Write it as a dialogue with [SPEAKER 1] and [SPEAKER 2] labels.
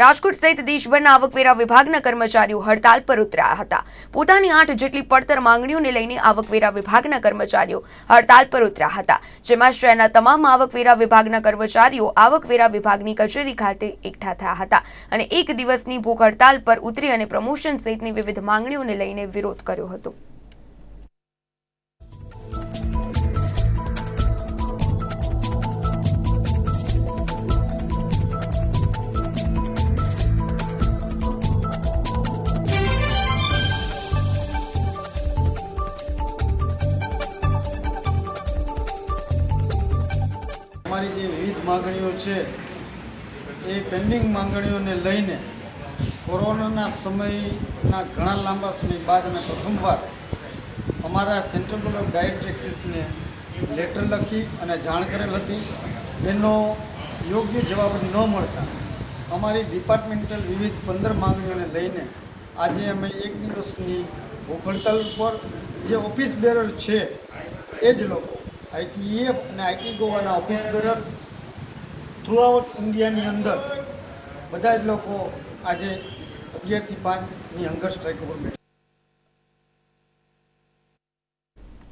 [SPEAKER 1] રાજકોટ સહિત દેશભરના આવકવેરા વિભાગના કર્મચારીઓ હડતાલ પર ઉતર્યા હતા। પોતાની 8 જેટલી પડતર માંગણીઓને લઈને આવકવેરા વિભાગના કર્મચારીઓ હડતાલ પર ઉતર્યા હતા, જેમાં શહેરના તમામ આવકવેરા વિભાગના કર્મચારીઓ આવકવેરા વિભાગની કચેરી ખાતે એકઠા થયા હતા અને એક દિવસની ભૂખ હડતાલ પર ઉતરી અને પ્રમોશન સહિતની વિવિધ માંગણીઓને લઈને વિરોધ કર્યો હતો।
[SPEAKER 2] हमारी जो विविध मांगणीओ है ये पेन्डिंग मांगणीओने लईने कोरोना समयना घणा लांबा समय बाद अमे प्रथमवार अमारा central board of direct Texas ने लेटर लखी अने जाण करेल हती। एनो योग्य जवाब न मळता अमारी डिपार्टमेंटल विविध 15 मांगणीओने लईने आज अमे एक दिवसनी भूख हड़ताल पर जे ऑफिस बेरर छे ए ज लोको ITF અને IT ગોવાના ઓફિસ બેરર થ્રુઆઉટ ઇન્ડિયાની અંદર બધા જ લોકો આજે 11 થી 5ની હંગર સ્ટ્રાઇક ઉપર બેઠા।